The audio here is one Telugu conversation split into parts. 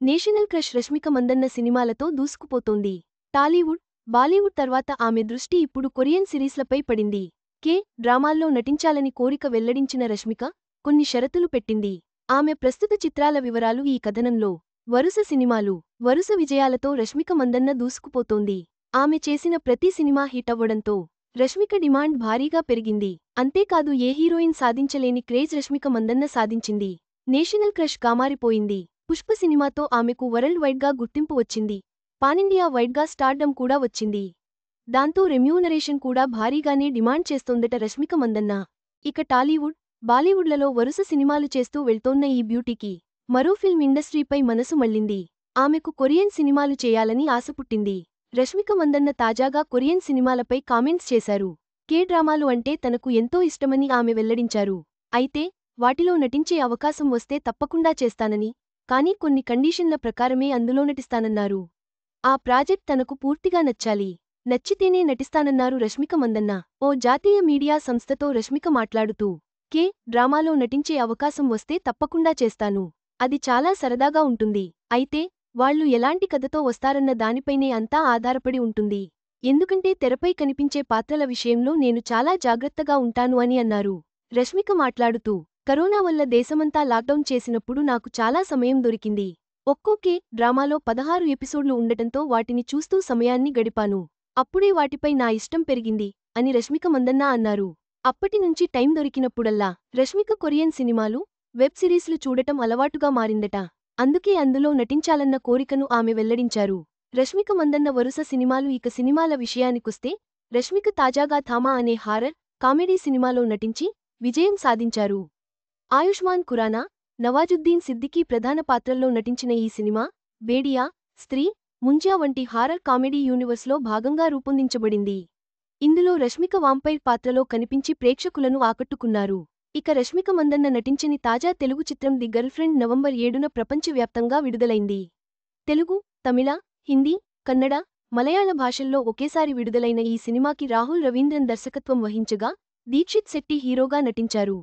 నేషనల్ క్రష్ రష్మిక మందన్న సినిమాలతో దూసుకుపోతోంది. టాలీవుడ్, బాలీవుడ్ తర్వాత ఆమె దృష్టి ఇప్పుడు కొరియన్ సిరీస్లపై పడింది. డ్రామాల్లో నటించాలని కోరిక వెల్లడించిన రష్మిక కొన్ని షరతులు పెట్టింది. ఆమె ప్రస్తుత చిత్రాల వివరాలు ఈ కథనంలో. వరుస సినిమాలు, వరుస విజయాలతో రష్మిక మందన్న దూసుకుపోతోంది. ఆమె చేసిన ప్రతి సినిమా హిట్ అవ్వడంతో రష్మిక డిమాండ్ భారీగా పెరిగింది. అంతేకాదు ఏ హీరోయిన్ సాధించలేని క్రేజ్ రష్మిక మందన్న సాధించింది. National crush కామారిపోయింది. పుష్ప సినిమాతో ఆమెకు వరల్డ్ వైడ్గా గుర్తింపు వచ్చింది. పానిండియా వైడ్గా స్టార్డమ్ కూడా వచ్చింది. దాంతో రెమ్యూనరేషన్ కూడా భారీగానే డిమాండ్ చేస్తోందట రష్మిక మందన్న. ఇక టాలీవుడ్, బాలీవుడ్లలో వరుస సినిమాలు చేస్తూ వెళ్తోన్న ఈ బ్యూటీకి మరో ఫిల్మ్ ఇండస్ట్రీపై మనసు మళ్లింది. ఆమెకు కొరియన్ సినిమాలు చేయాలని ఆశ పుట్టింది. రష్మిక మందన్న తాజాగా కొరియన్ సినిమాలపై కామెంట్స్ చేశారు. డ్రామాలు అంటే తనకు ఎంతో ఇష్టమని ఆమె వెల్లడించారు. అయితే వాటిలో నటించే అవకాశం వస్తే తప్పకుండా చేస్తానని, కానీ కొన్ని కండీషన్ల ప్రకారమే అందులో నటిస్తానన్నారు. ఆ ప్రాజెక్ట్ తనకు పూర్తిగా నచ్చాలి. నచ్చితేనే నటిస్తానన్నారు రష్మిక మందన్న. ఓ జాతీయ మీడియా సంస్థతో రష్మిక మాట్లాడుతూ, డ్రామాలో నటించే అవకాశం వస్తే తప్పకుండా చేస్తాను. అది చాలా సరదాగా ఉంటుంది. అయితే వాళ్లు ఎలాంటి కథతో వస్తారన్న దానిపైనే అంతా ఆధారపడి ఉంటుంది. ఎందుకంటే తెరపై కనిపించే పాత్రల విషయంలో నేను చాలా జాగ్రత్తగా ఉంటాను అని అన్నారు. రష్మిక మాట్లాడుతూ, కరోనా వల్ల దేశమంతా లాక్డౌన్ చేసినప్పుడు నాకు చాలా సమయం దొరికింది. ఒక్కొక్క డ్రామాలో 16 ఎపిసోడ్లు ఉండటంతో వాటిని చూస్తూ సమయాన్ని గడిపాను. అప్పుడే వాటిపై నా ఇష్టం పెరిగింది అని రష్మిక మందన్న అన్నారు. అప్పటినుంచి టైం దొరికినప్పుడల్లా రష్మిక కొరియన్ సినిమాలు, వెబ్ సిరీస్లు చూడటం అలవాటుగా మారిందట. అందుకే అందులో నటించాలన్న కోరికను ఆమె వెల్లడించారు. రష్మిక మందన్న వరుస సినిమాలు. ఇక సినిమాల విషయానికొస్తే రష్మిక తాజాగా థామా అనే హారర్, కామెడీ సినిమాలో నటించి విజయం సాధించారు. ఆయుష్మాన్ ఖురానా, నవాజుద్దీన్ సిద్దికీ ప్రధాన పాత్రల్లో నటించిన ఈ సినిమా బేడియా, స్త్రీ, ముంజా వంటి హారర్ కామెడీ యూనివర్స్లో భాగంగా రూపొందించబడింది. ఇందులో రష్మిక వాంపైర్ పాత్రలో కనిపించి ప్రేక్షకులను ఆకట్టుకున్నారు. ఇక రష్మిక మందన్న నటించని తాజా తెలుగు చిత్రం ది గర్ల్ఫ్రెండ్ నవంబర్ 7న ప్రపంచవ్యాప్తంగా విడుదలైంది. తెలుగు, తమిళ, హిందీ, కన్నడ, మలయాళ భాషల్లో ఒకేసారి విడుదలైన ఈ సినిమాకి రాహుల్ రవీంద్రన్ దర్శకత్వం వహించగా దీక్షిత్ శెట్టి హీరోగా నటించారు.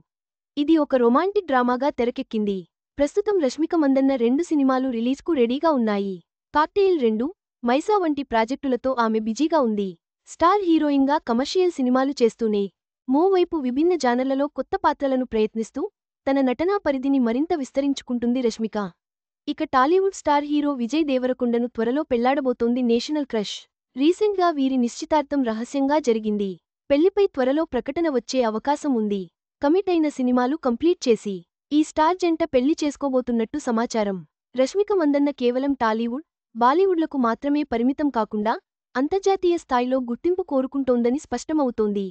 ఇది ఒక రొమాంటిక్ డ్రామాగా తెరకెక్కింది. ప్రస్తుతం రష్మిక మందన్న 2 సినిమాలు రిలీజ్కు రెడీగా ఉన్నాయి. కాక్టెయిల్ 2, మైసా వంటి ప్రాజెక్టులతో ఆమె బిజీగా ఉంది. స్టార్ హీరోయిన్గా కమర్షియల్ సినిమాలు చేస్తూనే మరోవైపు విభిన్న జానర్లలో కొత్త పాత్రలను ప్రయత్నిస్తూ తన నటనా పరిధిని మరింత విస్తరించుకుంటుంది రష్మిక. ఇక టాలీవుడ్ స్టార్ హీరో విజయ్ దేవరకొండను త్వరలో పెళ్లాడబోతోంది నేషనల్ క్రష్. రీసెంట్గా వీరి నిశ్చితార్థం రహస్యంగా జరిగింది. పెళ్లిపై త్వరలో ప్రకటన వచ్చే అవకాశం ఉంది. కమిట్ అయిన సినిమాలు కంప్లీట్ చేసి ఈ స్టార్ జంట పెళ్లి చేసుకోబోతున్నట్టు సమాచారం. రష్మిక మందన్న కేవలం టాలీవుడ్, బాలీవుడ్లకు మాత్రమే పరిమితం కాకుండా అంతర్జాతీయ స్థాయిలో గుర్తింపు కోరుకుంటోందని స్పష్టమవుతోంది.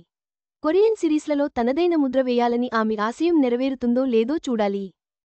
కొరియన్ సిరీస్లలో తనదైన ముద్ర వేయాలని ఆమె ఆశయం నెరవేరుతుందో లేదో చూడాలి.